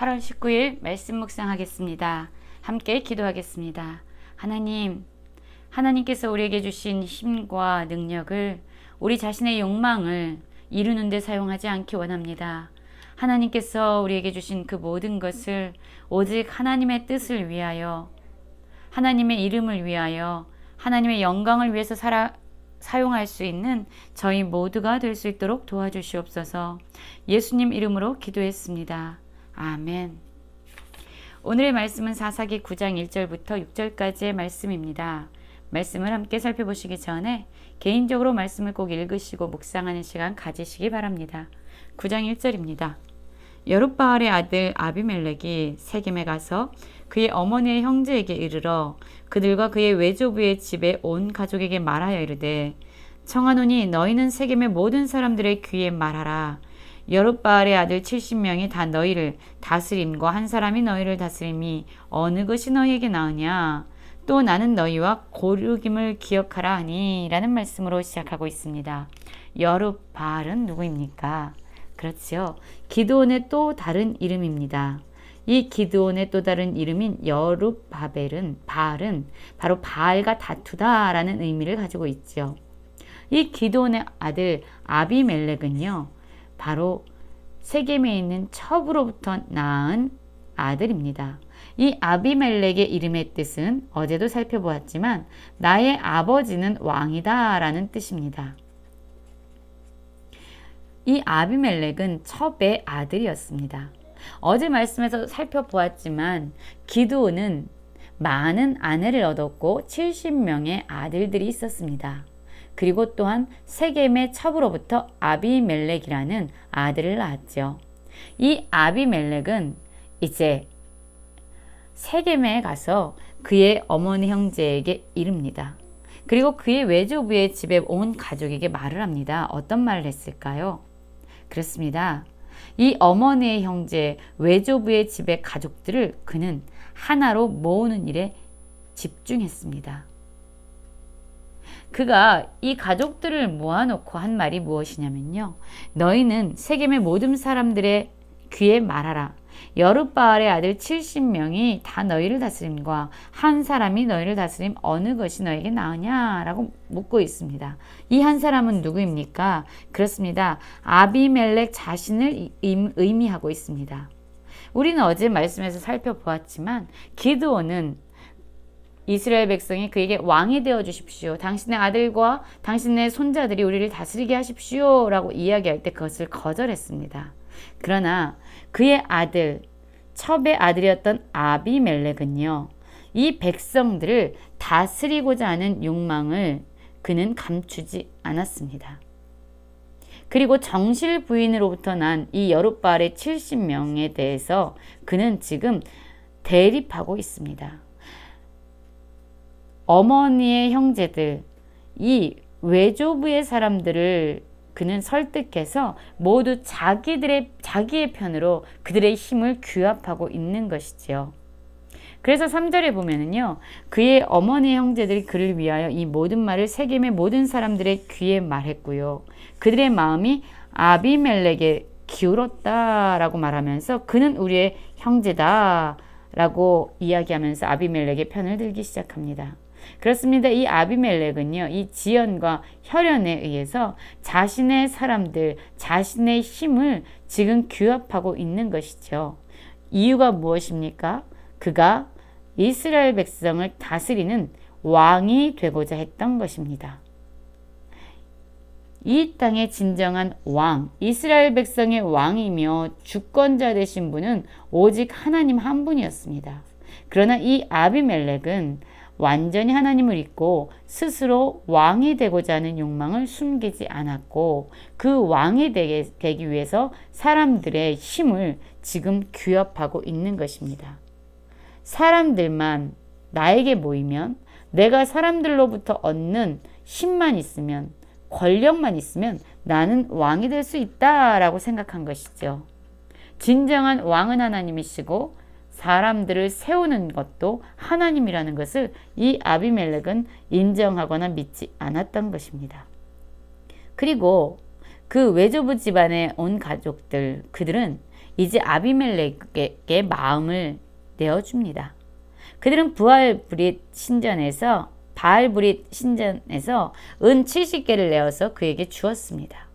8월 19일 말씀 묵상하겠습니다. 함께 기도하겠습니다. 하나님께서 우리에게 주신 힘과 능력을 우리 자신의 욕망을 이루는 데 사용하지 않기 원합니다. 하나님께서 우리에게 주신 그 모든 것을 오직 하나님의 뜻을 위하여, 하나님의 이름을 위하여, 하나님의 영광을 위해서 사용할 수 있는 저희 모두가 될 수 있도록 도와주시옵소서. 예수님 이름으로 기도했습니다. 아멘. 오늘의 말씀은 사사기 9장 1절부터 6절까지의 말씀입니다. 말씀을 함께 살펴보시기 전에 개인적으로 말씀을 꼭 읽으시고 묵상하는 시간 가지시기 바랍니다. 9장 1절입니다. 여룻바알의 아들 아비멜렉이 세겜에 가서 그의 어머니의 형제에게 이르러 그들과 그의 외조부의 집에 온 가족에게 말하여 이르되 청하노니 너희는 세겜의 모든 사람들의 귀에 말하라. 여룻바알의 아들 70명이 다 너희를 다스림과 한 사람이 너희를 다스림이 어느 것이 너희에게 나으냐. 또 나는 너희와 고르김을 기억하라 하니 라는 말씀으로 시작하고 있습니다. 여룻바알은 누구입니까? 그렇지요. 기드온의 또 다른 이름입니다. 이 기드온의 또 다른 이름인 여룻바알은 바로 바알과 다투다라는 의미를 가지고 있죠. 이 기드온의 아들 아비멜렉은요, 바로 세겜에 있는 첩으로부터 낳은 아들입니다. 이 아비멜렉의 이름의 뜻은 어제도 살펴보았지만 나의 아버지는 왕이다 라는 뜻입니다. 이 아비멜렉은 첩의 아들이었습니다. 어제 말씀에서 살펴보았지만 기드온은 많은 아내를 얻었고 70명의 아들들이 있었습니다. 그리고 또한 세겜의 첩으로부터 아비멜렉이라는 아들을 낳았죠. 이 아비멜렉은 이제 세겜에 가서 그의 어머니 형제에게 이릅니다. 그리고 그의 외조부의 집에 온 가족에게 말을 합니다. 어떤 말을 했을까요? 그렇습니다. 이 어머니의 형제, 외조부의 집의 가족들을 그는 하나로 모으는 일에 집중했습니다. 그가 이 가족들을 모아놓고 한 말이 무엇이냐면요. 너희는 세겜의 모든 사람들의 귀에 말하라. 여룻바알의 아들 70명이 다 너희를 다스림과 한 사람이 너희를 다스림 어느 것이 너에게 나으냐라고 묻고 있습니다. 이 한 사람은 누구입니까? 그렇습니다. 아비멜렉 자신을 의미하고 있습니다. 우리는 어제 말씀에서 살펴보았지만 기드온은 이스라엘 백성이 그에게 왕이 되어 주십시오. 당신의 아들과 당신의 손자들이 우리를 다스리게 하십시오 라고 이야기할 때 그것을 거절했습니다. 그러나 그의 아들, 첩의 아들이었던 아비멜렉은요, 이 백성들을 다스리고자 하는 욕망을 그는 감추지 않았습니다. 그리고 정실 부인으로부터 난 이 여룻바알의 70명에 대해서 그는 지금 대립하고 있습니다. 어머니의 형제들, 이 외조부의 사람들을 그는 설득해서 모두 자기의 편으로 그들의 힘을 규합하고 있는 것이지요. 그래서 3절에 보면은요, 그의 어머니의 형제들이 그를 위하여 이 모든 말을 세겜의 모든 사람들의 귀에 말했고요. 그들의 마음이 아비멜렉에 기울었다라고 말하면서 그는 우리의 형제다 라고 이야기하면서 아비멜렉의 편을 들기 시작합니다. 그렇습니다. 이 아비멜렉은요, 이 지연과 혈연에 의해서 자신의 사람들, 자신의 힘을 지금 규합하고 있는 것이죠. 이유가 무엇입니까? 그가 이스라엘 백성을 다스리는 왕이 되고자 했던 것입니다. 이 땅의 진정한 왕, 이스라엘 백성의 왕이며 주권자 되신 분은 오직 하나님 한 분이었습니다. 그러나 이 아비멜렉은 완전히 하나님을 잊고 스스로 왕이 되고자 하는 욕망을 숨기지 않았고 그 왕이 되기 위해서 사람들의 힘을 지금 규합하고 있는 것입니다. 사람들만 나에게 모이면, 내가 사람들로부터 얻는 힘만 있으면, 권력만 있으면 나는 왕이 될 수 있다라고 생각한 것이죠. 진정한 왕은 하나님이시고 사람들을 세우는 것도 하나님이라는 것을 이 아비멜렉은 인정하거나 믿지 않았던 것입니다. 그리고 그 외조부 집안에 온 가족들, 그들은 이제 아비멜렉에게 마음을 내어줍니다. 그들은 바알브릿 신전에서 은 70개를 내어서 그에게 주었습니다.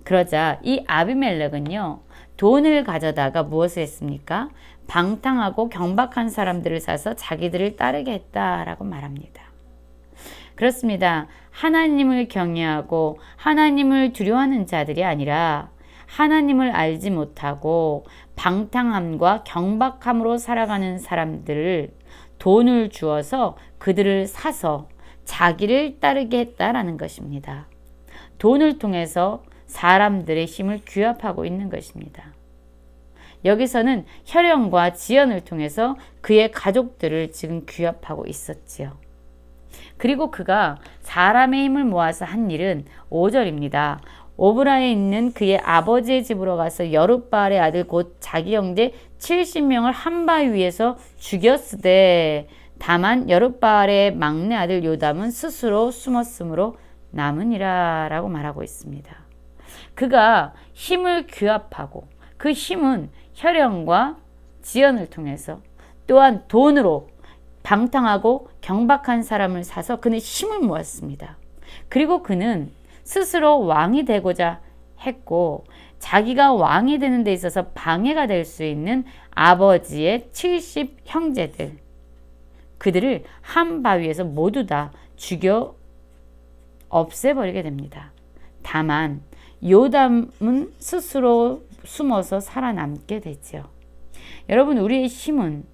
그러자 이 아비멜렉은요, 돈을 가져다가 무엇을 했습니까? 방탕하고 경박한 사람들을 사서 자기들을 따르게 했다라고 말합니다. 그렇습니다. 하나님을 경외하고 하나님을 두려워하는 자들이 아니라 하나님을 알지 못하고 방탕함과 경박함으로 살아가는 사람들을 돈을 주어서 그들을 사서 자기를 따르게 했다라는 것입니다. 돈을 통해서 사람들의 힘을 규합하고 있는 것입니다. 여기서는 혈연과 지연을 통해서 그의 가족들을 지금 규합하고 있었지요. 그리고 그가 사람의 힘을 모아서 한 일은 5절입니다. 오브라에 있는 그의 아버지의 집으로 가서 여룻바알의 아들 곧 자기 형제 70명을 한 바위 위에서 죽였으되 다만 여룻바알의 막내 아들 요담은 스스로 숨었으므로 남으니라 라고 말하고 있습니다. 그가 힘을 규합하고 그 힘은 혈연과 지연을 통해서 또한 돈으로 방탕하고 경박한 사람을 사서 그는 힘을 모았습니다. 그리고 그는 스스로 왕이 되고자 했고 자기가 왕이 되는 데 있어서 방해가 될 수 있는 아버지의 70 형제들, 그들을 한 바위에서 모두 다 죽여 없애버리게 됩니다. 다만 요담은 스스로 숨어서 살아남게 되죠. 여러분, 우리의 힘은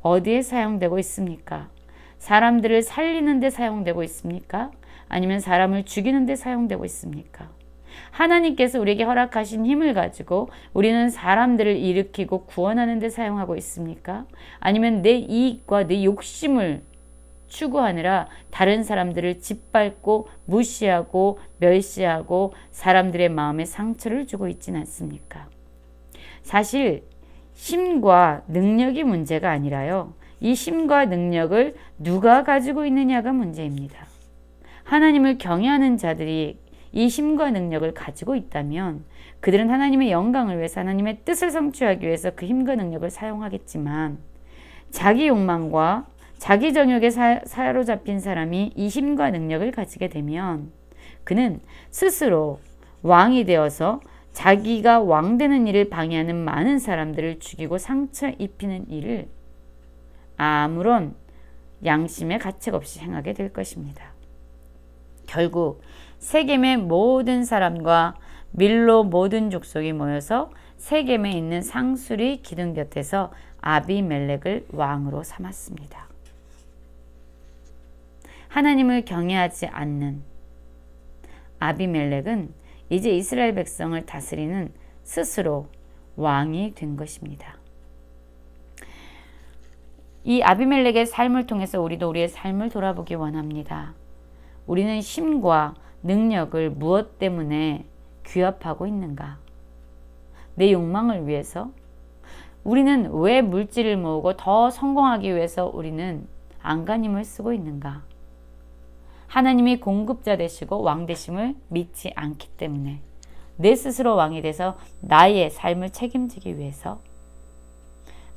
어디에 사용되고 있습니까? 사람들을 살리는 데 사용되고 있습니까? 아니면 사람을 죽이는 데 사용되고 있습니까? 하나님께서 우리에게 허락하신 힘을 가지고 우리는 사람들을 일으키고 구원하는 데 사용하고 있습니까? 아니면 내 이익과 내 욕심을 추구하느라 다른 사람들을 짓밟고 무시하고 멸시하고 사람들의 마음에 상처를 주고 있지는 않습니까? 사실 힘과 능력이 문제가 아니라요, 이 힘과 능력을 누가 가지고 있느냐가 문제입니다. 하나님을 경외하는 자들이 이 힘과 능력을 가지고 있다면 그들은 하나님의 영광을 위해서, 하나님의 뜻을 성취하기 위해서 그 힘과 능력을 사용하겠지만, 자기 욕망과 자기 정욕에 사로잡힌 사람이 이 힘과 능력을 가지게 되면 그는 스스로 왕이 되어서 자기가 왕되는 일을 방해하는 많은 사람들을 죽이고 상처 입히는 일을 아무런 양심의 가책 없이 행하게 될 것입니다. 결국 세겜의 모든 사람과 밀로 모든 족속이 모여서 세겜에 있는 상수리 기둥 곁에서 아비멜렉을 왕으로 삼았습니다. 하나님을 경외하지 않는 아비멜렉은 이제 이스라엘 백성을 다스리는 스스로 왕이 된 것입니다. 이 아비멜렉의 삶을 통해서 우리도 우리의 삶을 돌아보기 원합니다. 우리는 힘과 능력을 무엇 때문에 규합하고 있는가? 내 욕망을 위해서? 우리는 왜 물질을 모으고 더 성공하기 위해서 우리는 안간힘을 쓰고 있는가? 하나님이 공급자 되시고 왕 되심을 믿지 않기 때문에 내 스스로 왕이 돼서 나의 삶을 책임지기 위해서.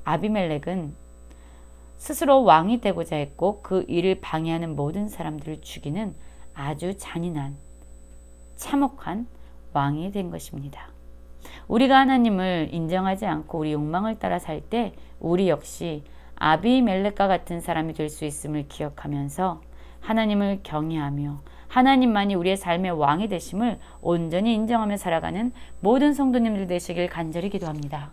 아비멜렉은 스스로 왕이 되고자 했고 그 일을 방해하는 모든 사람들을 죽이는 아주 잔인한 참혹한 왕이 된 것입니다. 우리가 하나님을 인정하지 않고 우리 욕망을 따라 살 때 우리 역시 아비멜렉과 같은 사람이 될 수 있음을 기억하면서 하나님을 경외하며 하나님만이 우리의 삶의 왕이 되심을 온전히 인정하며 살아가는 모든 성도님들 되시길 간절히 기도합니다.